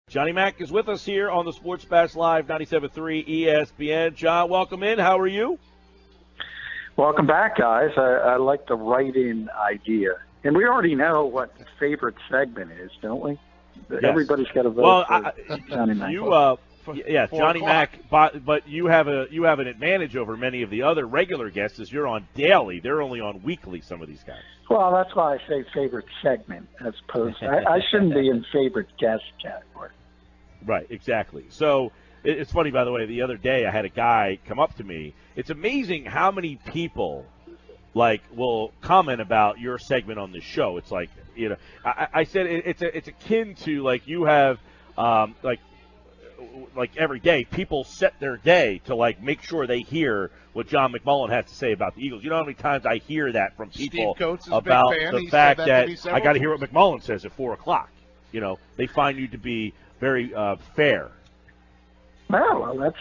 Johnny Mac is with us here on the Sports Bash Live 97.3 ESPN. John, welcome in. How are you? Welcome back, guys. I like the write-in idea. And we already know what the favorite segment is, don't we? Yes. Everybody's got to vote for Johnny Mac. Johnny Mac, but you have an advantage over many of the other regular guests as you're on daily. They're only on weekly, some of these guys. Well, that's why I say favorite segment as opposed to I shouldn't be in favorite guest category. Right, exactly. So it's funny, by the way, the other day I had a guy come up to me. It's amazing how many people will comment about your segment on the show. It's like, I said it's akin to you have every day people set their day to make sure they hear what John McMullen has to say about the Eagles. You know how many times I hear that from people about the fact that I got to hear what McMullen says at 4:00. They find you to be very fair. Well, that's,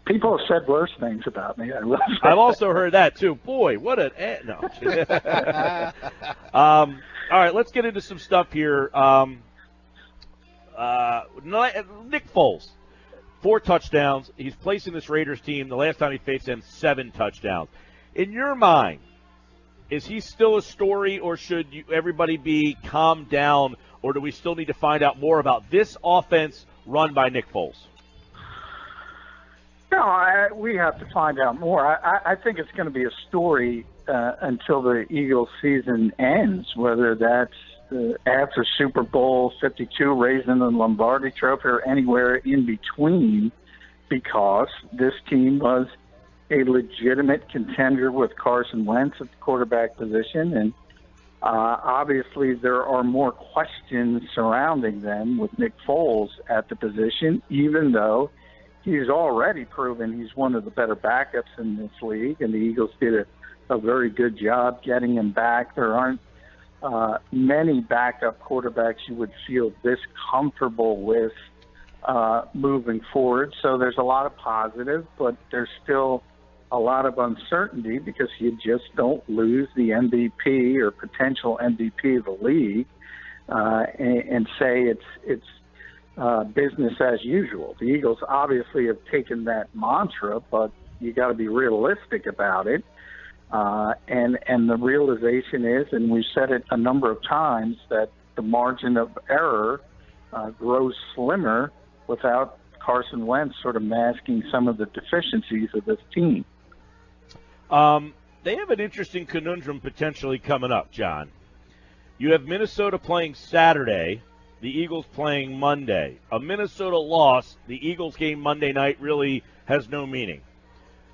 people have said worse things about me. I've also heard that, too. Boy, what an – no. All right, let's get into some stuff here. Nick Foles, 4 touchdowns. He's placing this Raiders team. The last time he faced them, 7 touchdowns. In your mind, is he still a story, or should everybody be calmed down, or do we still need to find out more about this offense run by Nick Foles? No, we have to find out more. I think it's going to be a story until the Eagles season ends, whether that's after Super Bowl 52, raising the Lombardi Trophy, or anywhere in between, because this team was a legitimate contender with Carson Wentz at the quarterback position, and obviously there are more questions surrounding them with Nick Foles at the position, even though he's already proven he's one of the better backups in this league, and the Eagles did a very good job getting him back. There aren't many backup quarterbacks you would feel this comfortable with moving forward. So there's a lot of positive, but there's still a lot of uncertainty because you just don't lose the MVP or potential MVP of the league and say it's business as usual. The Eagles obviously have taken that mantra, but you got to be realistic about it. And the realization is, and we've said it a number of times, that the margin of error grows slimmer without Carson Wentz sort of masking some of the deficiencies of this team. They have an interesting conundrum potentially coming up, John. You have Minnesota playing Saturday, the Eagles playing Monday. A Minnesota loss, the Eagles game Monday night really has no meaning.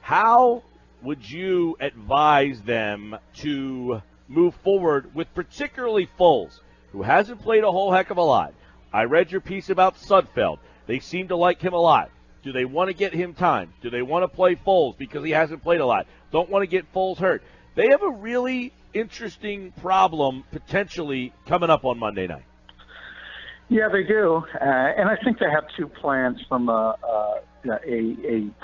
How would you advise them to move forward with particularly Foles, who hasn't played a whole heck of a lot? I read your piece about Sudfeld. They seem to like him a lot. Do they want to get him time? Do they want to play Foles because he hasn't played a lot? Don't want to get Foles hurt. They have a really interesting problem potentially coming up on Monday night. Yeah, they do. And I think they have 2 plans from a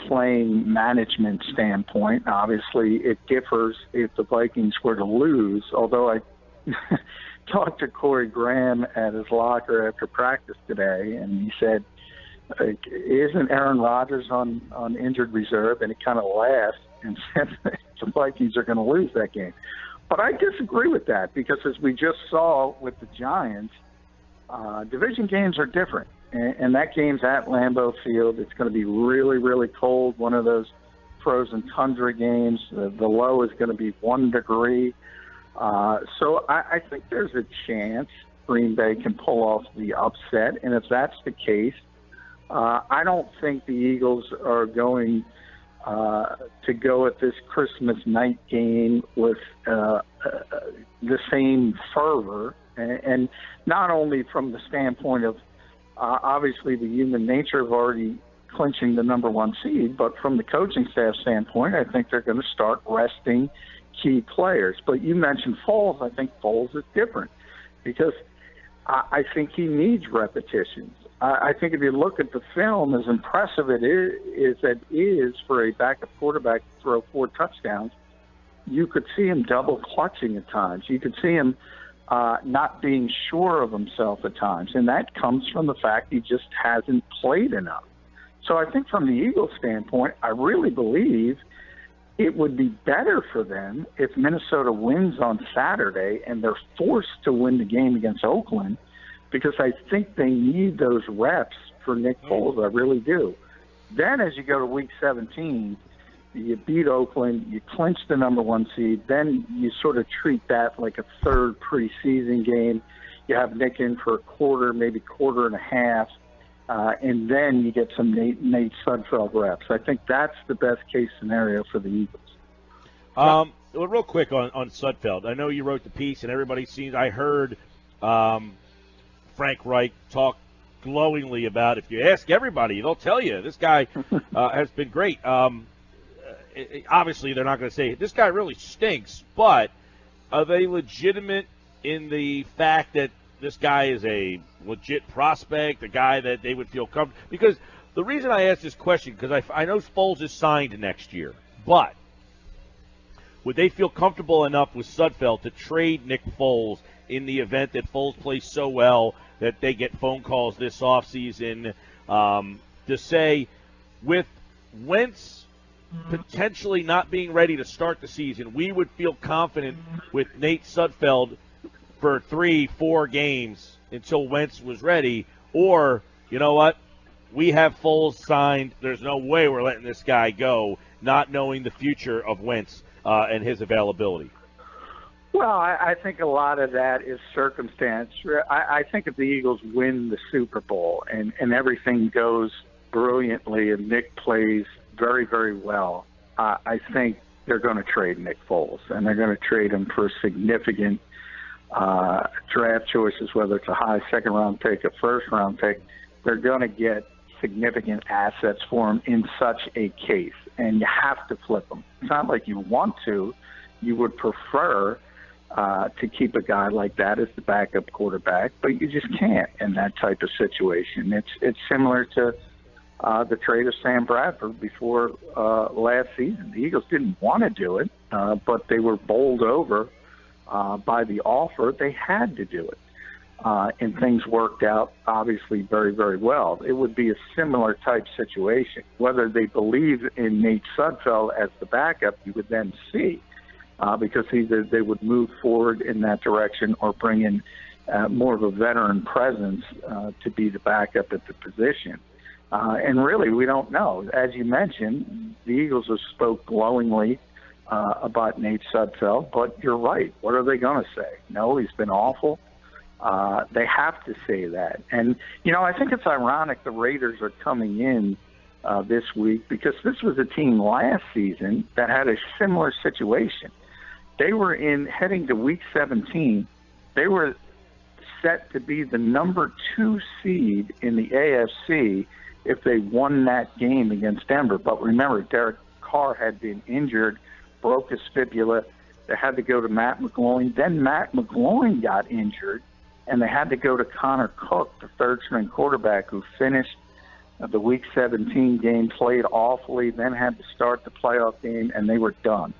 playing management standpoint. Obviously, it differs if the Vikings were to lose, although I talked to Corey Graham at his locker after practice today, and he said, isn't Aaron Rodgers on injured reserve? And he kind of laughed and said the Vikings are going to lose that game. But I disagree with that because, as we just saw with the Giants, division games are different. And that game's at Lambeau Field. It's going to be really, really cold, one of those frozen tundra games. The low is going to be 1 degree. So I think there's a chance Green Bay can pull off the upset. And if that's the case, I don't think the Eagles are going to go at this Christmas night game with the same fervor. And not only from the standpoint of obviously the human nature of already clinching the number 1 seed, but from the coaching staff standpoint, I think they're going to start resting key players. But you mentioned Foles. I think Foles is different because I think he needs repetitions. I think if you look at the film, as impressive it is for a backup quarterback to throw 4 touchdowns, you could see him double clutching at times. You could see him not being sure of himself at times. And that comes from the fact he just hasn't played enough. So I think from the Eagles' standpoint, I really believe it would be better for them if Minnesota wins on Saturday and they're forced to win the game against Oakland, because I think they need those reps for Nick Foles. I really do. Then as you go to Week 17, you beat Oakland, you clinch the number 1 seed, then you sort of treat that like a third preseason game. You have Nick in for a quarter, maybe quarter and a half, and then you get some Nate Sudfeld reps. I think that's the best case scenario for the Eagles. Well, real quick on Sudfeld. I know you wrote the piece, and everybody seems. I heard Frank Reich talk glowingly about. If you ask everybody, they'll tell you this guy has been great. Obviously, they're not going to say this guy really stinks, but are they legitimate in the fact that this guy is a legit prospect, a guy that they would feel comfortable? Because the reason I ask this question, because I know Foles is signed next year, but would they feel comfortable enough with Sudfeld to trade Nick Foles in the event that Foles plays so well that they get phone calls this offseason to say, with Wentz potentially not being ready to start the season, we would feel confident with Nate Sudfeld for 3-4 games until Wentz was ready? Or, you know what, we have Foles signed, there's no way we're letting this guy go, not knowing the future of Wentz and his availability? Well, I think a lot of that is circumstance. I think if the Eagles win the Super Bowl and everything goes brilliantly and Nick plays very, very well, I think they're going to trade Nick Foles, and they're going to trade him for significant draft choices, whether it's a high second-round pick, a first-round pick. They're going to get significant assets for him in such a case, and you have to flip them. It's not like you want to. You would prefer to keep a guy like that as the backup quarterback, but you just can't in that type of situation. It's similar to the trade of Sam Bradford before last season. The Eagles didn't want to do it, but they were bowled over by the offer. They had to do it. And things worked out, obviously, very, very well. It would be a similar type situation. Whether they believe in Nate Sudfeld as the backup, you would then see, because either they would move forward in that direction or bring in more of a veteran presence to be the backup at the position. And really, we don't know. As you mentioned, the Eagles have spoke glowingly about Nate Sudfeld, but you're right. What are they going to say? No, he's been awful. They have to say that. And, you know, I think it's ironic the Raiders are coming in this week, because this was a team last season that had a similar situation. They were heading to Week 17. They were set to be the number 2 seed in the AFC if they won that game against Denver. But remember, Derek Carr had been injured, broke his fibula. They had to go to Matt McGloin. Then Matt McGloin got injured, and they had to go to Connor Cook, the third-string quarterback, who finished the Week 17 game, played awfully, then had to start the playoff game, and they were done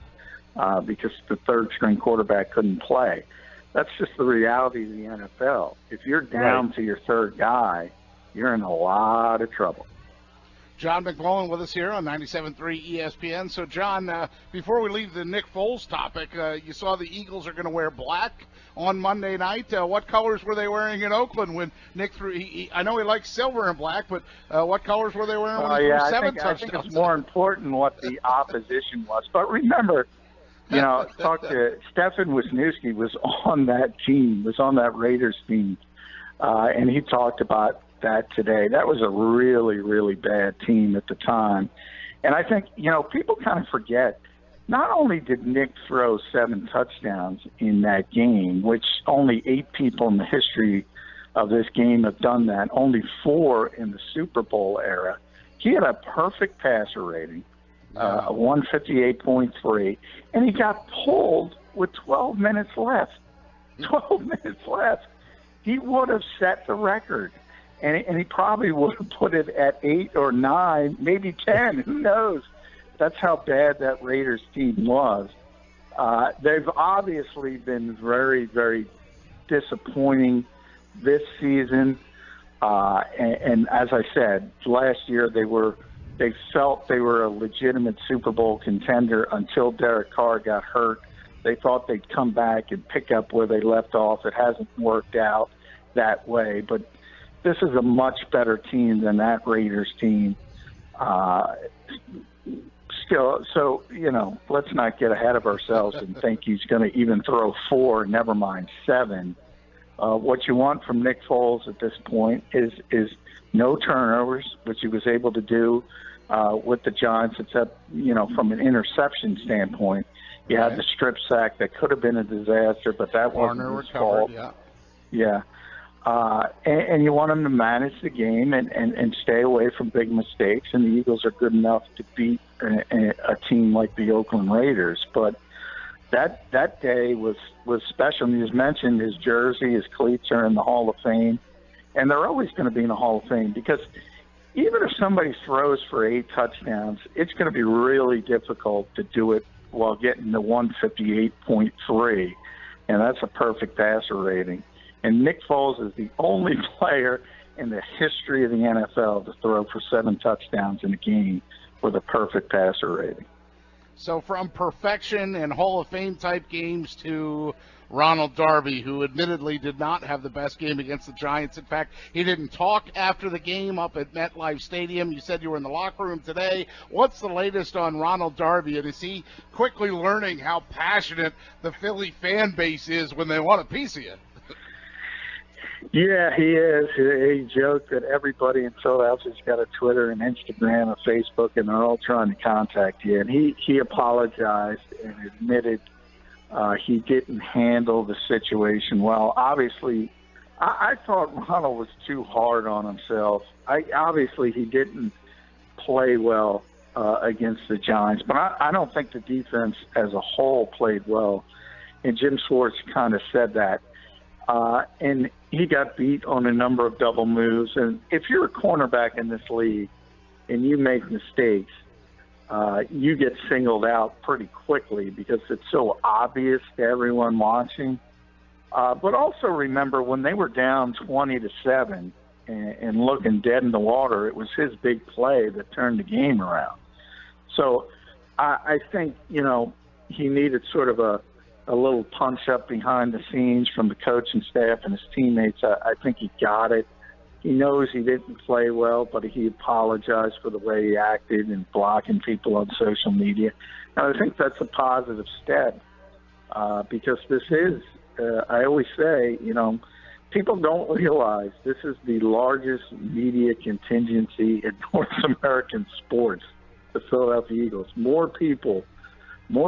because the third-string quarterback couldn't play. That's just the reality of the NFL. If you're down to your third guy, you're in a lot of trouble. John McMullen with us here on 97.3 ESPN. So, John, before we leave the Nick Foles topic, you saw the Eagles are going to wear black on Monday night. What colors were they wearing in Oakland when Nick threw? I know he likes silver and black, but what colors were they wearing when he threw 7 touchdowns? I think it's more important what the opposition was. But remember, you know, talk to Stefan Wisniewski was on that team, was on that Raiders team, and he talked about that today. That was a really, really bad team at the time. And I think, you know, people kind of forget, not only did Nick throw 7 touchdowns in that game, which only 8 people in the history of this game have done that, only 4 in the Super Bowl era. He had a perfect passer rating, 158.3, and he got pulled with 12 minutes left. 12 minutes left. He would have set the record. And he probably would have put it at 8 or 9, maybe 10. Who knows? That's how bad that Raiders team was. They've obviously been very, very disappointing this season. And as I said, last year they felt they were a legitimate Super Bowl contender until Derek Carr got hurt. They thought they'd come back and pick up where they left off. It hasn't worked out that way, but this is a much better team than that Raiders team. Still, so, let's not get ahead of ourselves and think he's going to even throw 4, never mind 7. What you want from Nick Foles at this point is no turnovers, which he was able to do with the Giants, except, from an interception standpoint. You had the strip sack that could have been a disaster, but that wasn't his fault. Yeah. And you want him to manage the game and stay away from big mistakes, and the Eagles are good enough to beat a team like the Oakland Raiders. But that day was special. And you just mentioned his jersey, his cleats are in the Hall of Fame, and they're always going to be in the Hall of Fame because even if somebody throws for 8 touchdowns, it's going to be really difficult to do it while getting the 158.3, and that's a perfect passer rating. And Nick Foles is the only player in the history of the NFL to throw for 7 touchdowns in a game with a perfect passer rating. So from perfection and Hall of Fame type games to Ronald Darby, who admittedly did not have the best game against the Giants. In fact, he didn't talk after the game up at MetLife Stadium. You said you were in the locker room today. What's the latest on Ronald Darby? And is he quickly learning how passionate the Philly fan base is when they want a piece of you? Yeah, he is. He joked that everybody in Philadelphia's got a Twitter and Instagram and Facebook, and they're all trying to contact you. And he apologized and admitted he didn't handle the situation well. Obviously, I thought Ronald was too hard on himself. Obviously, he didn't play well against the Giants, but I don't think the defense as a whole played well. And Jim Schwartz kind of said that. And he got beat on a number of double moves. And if you're a cornerback in this league and you make mistakes, you get singled out pretty quickly because it's so obvious to everyone watching. But also remember when they were down 20-7 and looking dead in the water, it was his big play that turned the game around. So I think, he needed sort of a little punch up behind the scenes from the coaching staff and his teammates. I think he got it. He knows he didn't play well, but he apologized for the way he acted and blocking people on social media. And I think that's a positive step because this is, I always say, people don't realize this is the largest media contingency in North American sports, the Philadelphia Eagles. More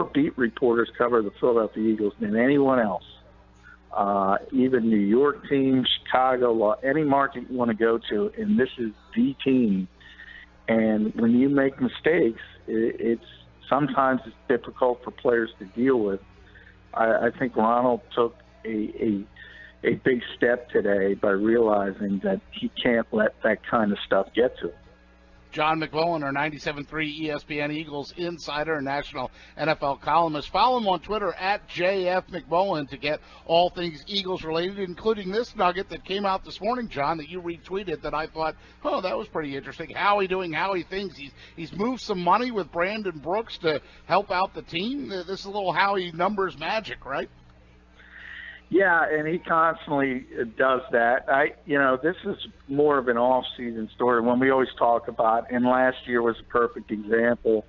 beat reporters cover the Philadelphia Eagles than anyone else. Even New York teams, Chicago, any market you want to go to, and this is the team. And when you make mistakes, sometimes it's difficult for players to deal with. I think Ronald took a big step today by realizing that he can't let that kind of stuff get to him. John McMullen, our 97.3 ESPN Eagles insider and national NFL columnist. Follow him on Twitter at JF McMullen to get all things Eagles related, including this nugget that came out this morning, John, that you retweeted that I thought, that was pretty interesting. How he thinks he's moved some money with Brandon Brooks to help out the team. This is a little Howie numbers magic, right? Yeah, and he constantly does that. This is more of an off-season story, one we always talk about, and last year was a perfect example.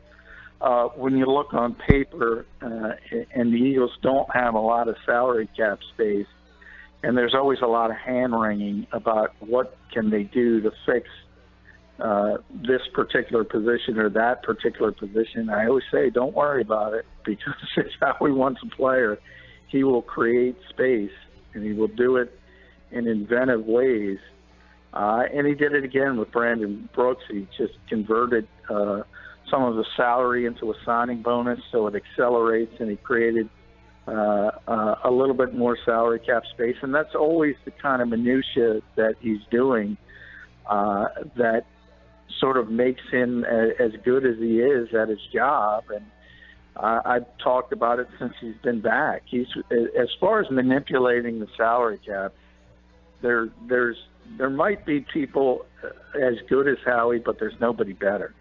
When you look on paper, and the Eagles don't have a lot of salary cap space, and there's always a lot of hand-wringing about what can they do to fix this particular position or that particular position. I always say, don't worry about it, because it's how we want to play. He will create space, and he will do it in inventive ways. And he did it again with Brandon Brooks. He just converted some of the salary into a signing bonus, so it accelerates, and he created a little bit more salary cap space. And that's always the kind of minutia that he's doing that sort of makes him as good as he is at his job. And I've talked about it since he's been back. He's, as far as manipulating the salary cap, there might be people as good as Howie, but there's nobody better.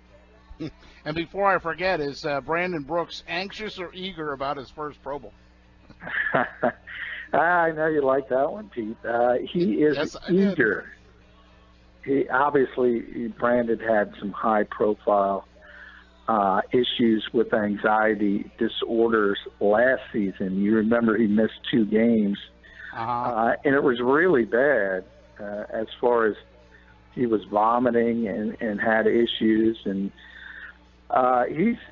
And before I forget, is Brandon Brooks anxious or eager about his first Pro Bowl? I know you like that one, Pete. He is eager. He obviously, Brandon had some high-profile issues with anxiety disorders last season. You remember he missed 2 games, and it was really bad as far as he was vomiting and had issues. And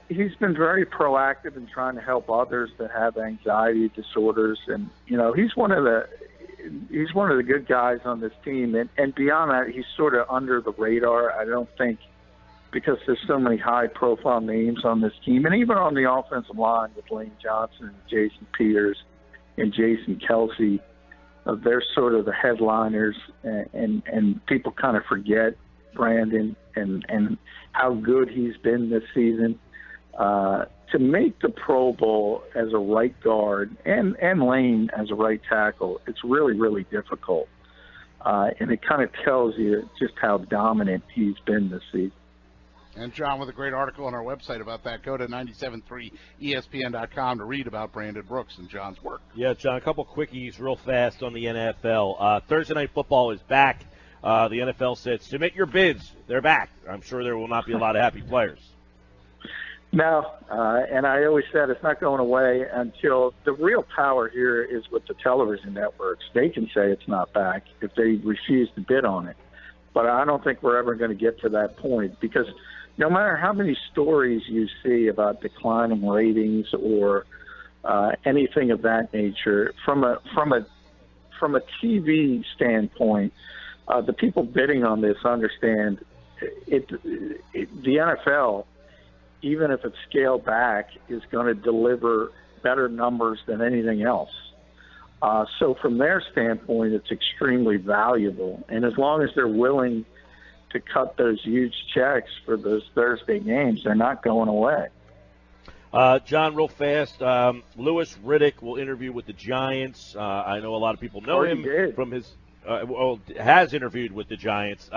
he's been very proactive in trying to help others that have anxiety disorders. And he's one of the good guys on this team. And beyond that, he's sort of under the radar. I don't think, because there's so many high-profile names on this team, and even on the offensive line with Lane Johnson and Jason Peters and Jason Kelsey, they're sort of the headliners, and people kind of forget Brandon and how good he's been this season. To make the Pro Bowl as a right guard and Lane as a right tackle, it's really, really difficult. And it kind of tells you just how dominant he's been this season. And John, with a great article on our website about that, go to 973ESPN.com to read about Brandon Brooks and John's work. Yeah, John, a couple quickies real fast on the NFL. Thursday Night Football is back. The NFL said, submit your bids. They're back. I'm sure there will not be a lot of happy players. No, and I always said it's not going away until the real power here is with the television networks. They can say it's not back if they refuse to bid on it. But I don't think we're ever going to get to that point, because no matter how many stories you see about declining ratings or anything of that nature, from a TV standpoint, the people bidding on this understand the NFL, even if it's scaled back, is going to deliver better numbers than anything else. So from their standpoint, it's extremely valuable. And as long as they're willing to cut those huge checks for those Thursday games, they're not going away. John, real fast, Louis Riddick will interview with the Giants. I know a lot of people know him from his has interviewed with the Giants.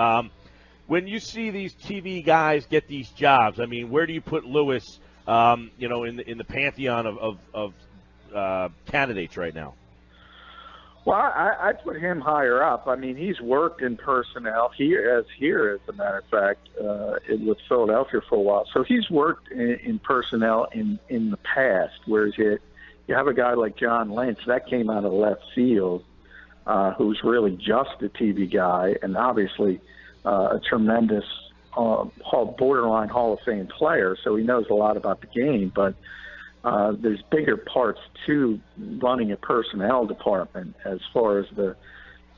When you see these TV guys get these jobs, I mean, where do you put Louis, in the pantheon of candidates right now? Well, I put him higher up. I mean, he's worked in personnel here, as a matter of fact, with Philadelphia for a while. So he's worked in personnel in the past, whereas you have a guy like John Lynch, that came out of left field, who's really just a TV guy, and obviously a tremendous borderline Hall of Fame player, so he knows a lot about the game, but there's bigger parts to running a personnel department as far as the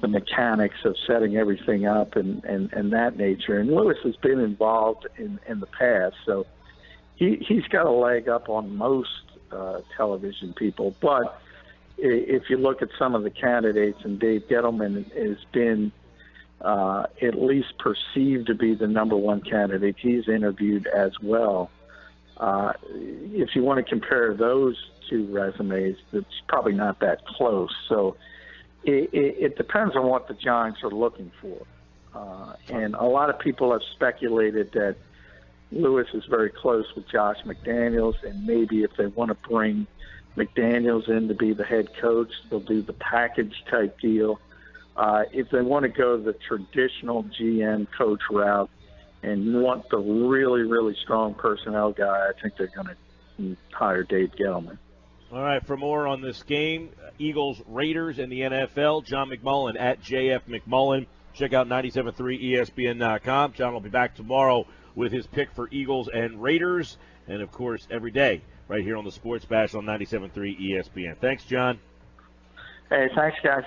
mechanics of setting everything up and that nature. And Lewis has been involved in the past, so he's got a leg up on most television people. But if you look at some of the candidates, and Dave Gettleman has been at least perceived to be the number one candidate, he's interviewed as well. If you want to compare those two resumes, it's probably not that close. So it depends on what the Giants are looking for. And a lot of people have speculated that Lewis is very close with Josh McDaniels, and maybe if they want to bring McDaniels in to be the head coach, they'll do the package type deal. If they want to go the traditional GM coach route and want the really, really strong personnel guy, I think they're going to hire Dave Gettleman. All right, for more on this game, Eagles, Raiders, and the NFL, John McMullen at JF McMullen. Check out 973ESPN.com. John will be back tomorrow with his pick for Eagles and Raiders, and, of course, every day right here on the Sports Bash on 97.3 ESPN. Thanks, John. Hey, thanks, guys.